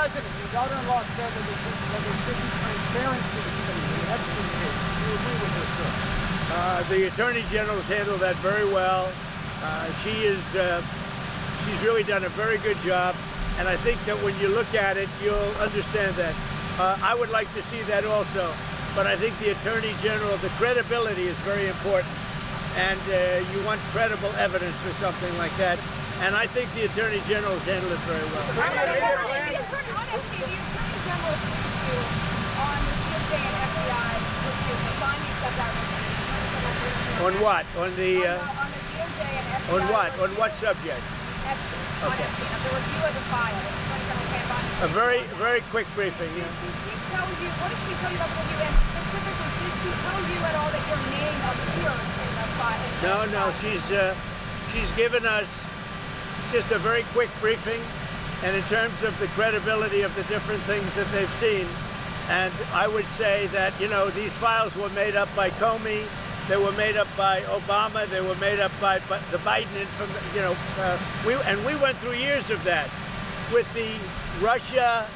President, your daughter-in-law said that there should be transparency in the Epstein case. Do you agree with this, sir? The Attorney General's handled that very well. She's really done a very good job, and I think that when you look at it, you'll understand that. I would like to see that also, but I think the Attorney General, the credibility is very important, and you want credible evidence for something like that, and I think the Attorney General's handled it very well. The Attorney General agreed with you on the DOJ and FBI the findings of that report. On what? On the DOJ and FBI. on what? On what subject? Epstein, on Epstein, of the review of the file. Attorney General Pam Bondi. A very quick briefing. Yeah. She tells you, what did she tell you about the review? And specifically, did she tell you at all that your name appeared in the file? No, she's given us just a very quick briefing, and in terms of the credibility of the different things that they've seen. And I would say that, you know, these files were made up by Comey, they were made up by Obama, they were made up by the Biden, and we went through years of that with the Russia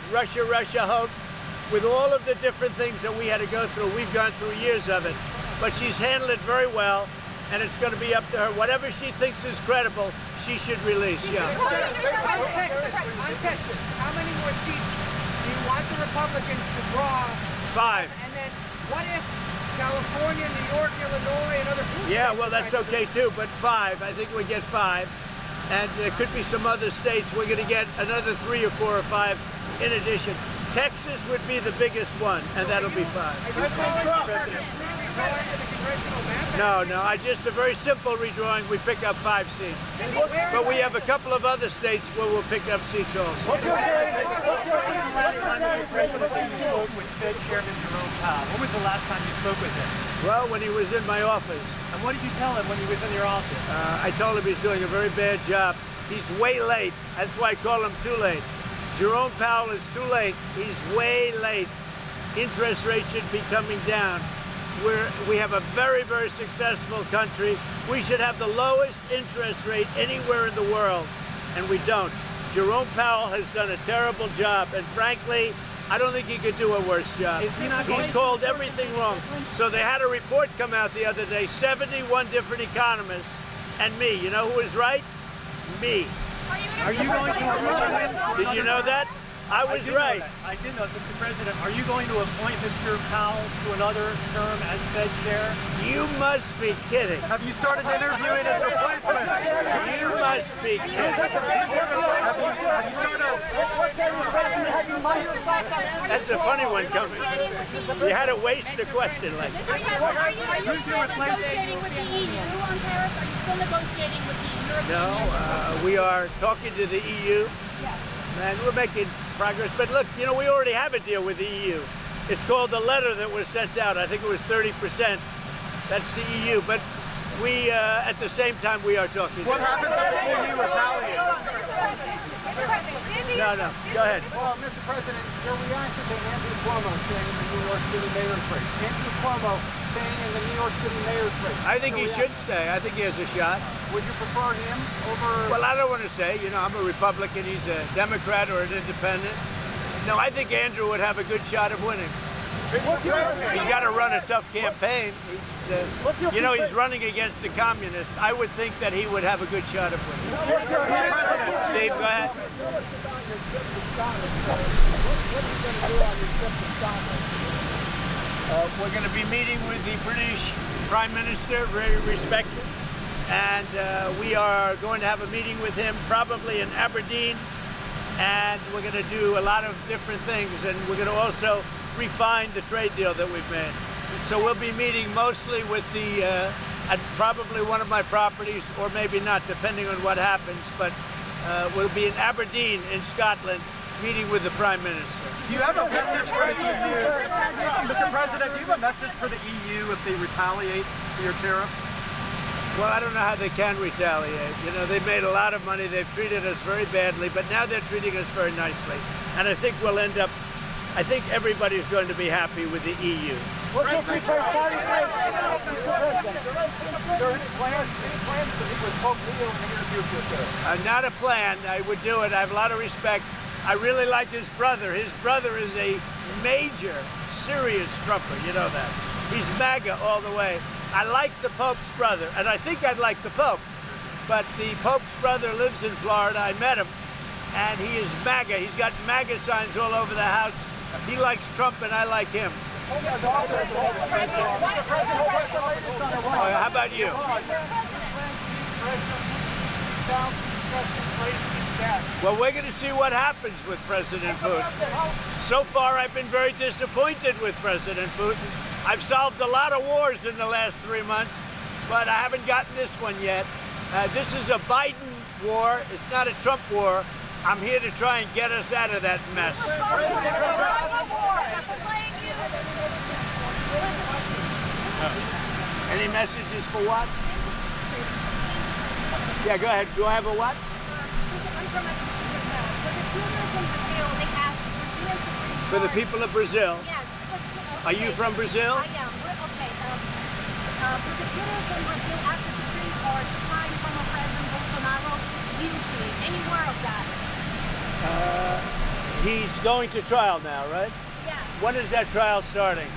hoax, with all of the different things that we had to go through. We've gone through years of it, but she's handled it very well, and it's going to be up to her. Whatever she thinks is credible, she should release. Yeah. On Texas, how many more seats do you want the Republicans to draw? 5. And then what if California, New York, Illinois, and other states? Yeah, well, that's okay too, but 5. I think we get 5. And there could be some other states. We're going to get another 3 or 4 or 5 in addition. Texas would be the biggest one, and that'll be 5. No, just a very simple redrawing. We pick up 5 seats. But we have a couple of other states where we'll pick up seats also. What's your last time you spoke with Fed Chairman Jerome Powell? When was the last time you spoke with him? Well, when he was in my office. And what did you tell him when he was in your office? I told him he's doing a very bad job. He's way late. That's why I call him too late. Jerome Powell is too late. He's way late. Interest rates should be coming down. We have a very successful country. We should have the lowest interest rate anywhere in the world, and we don't. Jerome Powell has done a terrible job, and frankly, I don't think he could do a worse job. He's called everything wrong. So they had a report come out the other day, 71 different economists, and me. You know who was right? Me. Are you going to... Did you know that? I was right. I did know, Mr. President. Are you going to appoint Mr. Powell to another term as Fed chair? You must be kidding. Have you started interviewing his replacement? You must be kidding. That's a funny one coming. You had to waste a question like that. Are you still negotiating with the EU on tariffs? Are you still negotiating with the European No, we are talking to the EU. Yes. And we're making progress. But look, you know, we already have a deal with the EU. It's called the letter that was sent out. I think it was 30%. That's the EU. But we, at the same time, we are talking. What happens if the EU retaliates? No. Go ahead. Well, Mr. President, your reaction to Andrew Cuomo staying in the New York City mayor's race. Andrew Cuomo staying in the New York City mayor's race. I think he should stay. I think he has a shot. Would you prefer him over... Well, I don't want to say. You know, I'm a Republican. He's a Democrat or an independent. No, I think Andrew would have a good shot of winning. He's got to run a tough campaign. He's, you know, he's running against the communists. I would think that he would have a good shot of winning. Steve, go ahead. We're going to be meeting with the British Prime Minister, very respected, and we are going to have a meeting with him probably in Aberdeen, and we're going to do a lot of different things, and we're going to also refine the trade deal that we've made. So we'll be meeting mostly with the, at probably one of my properties, or maybe not, depending on what happens, but we'll be in Aberdeen in Scotland, meeting with the Prime Minister. Do you have a message for the EU? Mr. President, do you have a message for the EU if they retaliate for your tariffs? Well, I don't know how they can retaliate. You know, they've made a lot of money, they've treated us very badly, but now they're treating us very nicely. And I think we'll end up, I think everybody's going to be happy with the EU. What's your preferred party? Any plans to meet with Pope Leo in the near future? Not a plan. I would do it. I have a lot of respect I really like his brother. His brother is a major, serious Trumper. You know that. He's MAGA all the way. I like the Pope's brother, and I think I'd like the Pope. But the Pope's brother lives in Florida. I met him, and he is MAGA. He's got MAGA signs all over the house. He likes Trump, and I like him. How about you? Well, we're going to see what happens with President Putin. So far, I've been very disappointed with President Putin. I've solved a lot of wars in the last 3 months, but I haven't gotten this one yet. This is a Biden war. It's not a Trump war. I'm here to try and get us out of that mess. Any messages for what? Yeah, go ahead. Do I have a what? For the people of Brazil? Yes. Are you from Brazil? I am. Okay. Prosecutors in Brazil asked the Supreme Court to find former President Bolsonaro guilty. Any word of that? He's going to trial now, right? Yes. When is that trial starting?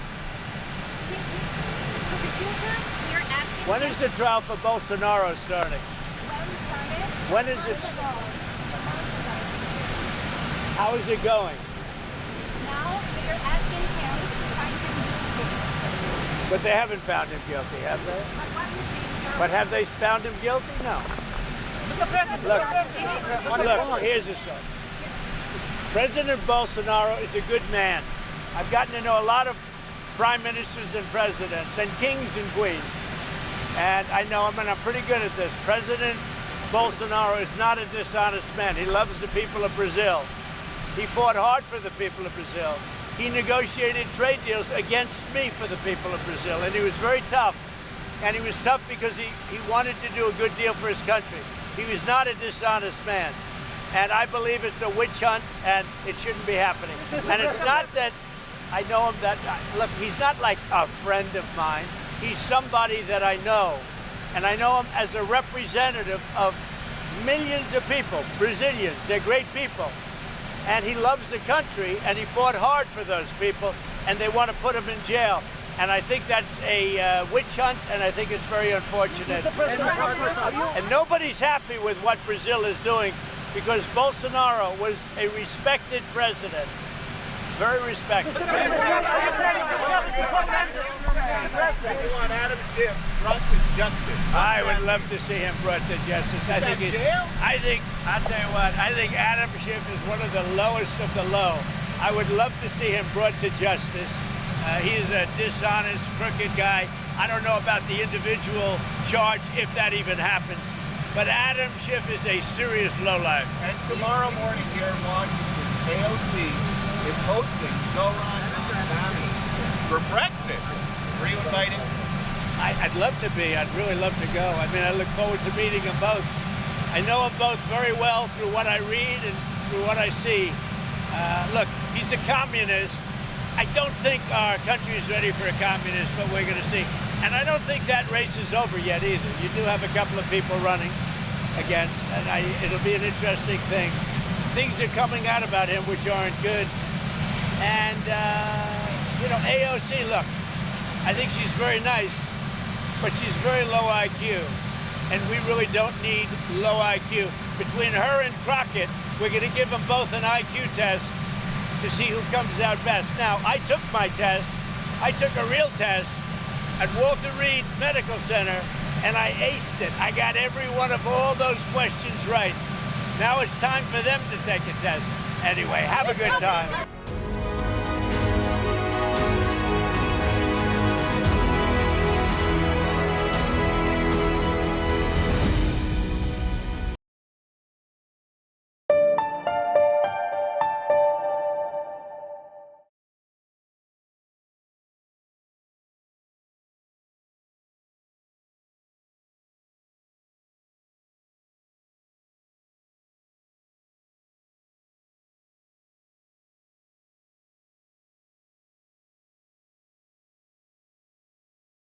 Prosecutors, we're asking. When is the trial for Bolsonaro starting? When is it? How is it going? Now they're asking him to find him guilty. But they haven't found him guilty, have they? But have they found him guilty? No. Look, here's the story. President Bolsonaro is a good man. I've gotten to know a lot of prime ministers and presidents and kings and queens. And I know him, and I'm pretty good at this. President Bolsonaro is not a dishonest man. He loves the people of Brazil. He fought hard for the people of Brazil. He negotiated trade deals against me for the people of Brazil, and he was very tough. And he was tough because he wanted to do a good deal for his country. He was not a dishonest man. And I believe it's a witch hunt, and it shouldn't be happening. And it's not that I know him that, look, he's not like a friend of mine. He's somebody that I know. And I know him as a representative of millions of people, Brazilians. They're great people. And he loves the country, and he fought hard for those people, and they want to put him in jail. And I think that's a witch hunt, and I think it's very unfortunate. And nobody's happy with what Brazil is doing, because Bolsonaro was a respected president. Very respected. You want Adam Schiff brought to justice. I would love to see him brought to justice. I'll tell you what, I think Adam Schiff is one of the lowest of the low. I would love to see him brought to justice. He's a dishonest, crooked guy. I don't know about the individual charge, if that even happens. But Adam Schiff is a serious lowlife. And tomorrow morning here in Washington, AOC is hosting Zoran Al-Nami for breakfast. Were you invited? I'd love to be. I'd really love to go. I mean, I look forward to meeting them both. I know them both very well through what I read and through what I see. Look, he's a communist. I don't think our country is ready for a communist, but we're going to see. And I don't think that race is over yet either. You do have a couple of people running against, and it'll be an interesting thing. Things are coming out about him which aren't good. And, you know, AOC, look, I think she's very nice, but she's very low IQ. And we really don't need low IQ. Between her and Crockett, we're going to give them both an IQ test to see who comes out best. Now, I took my test. I took a real test at Walter Reed Medical Center, and I aced it. I got every one of all those questions right. Now it's time for them to take a test. Anyway, have a good time.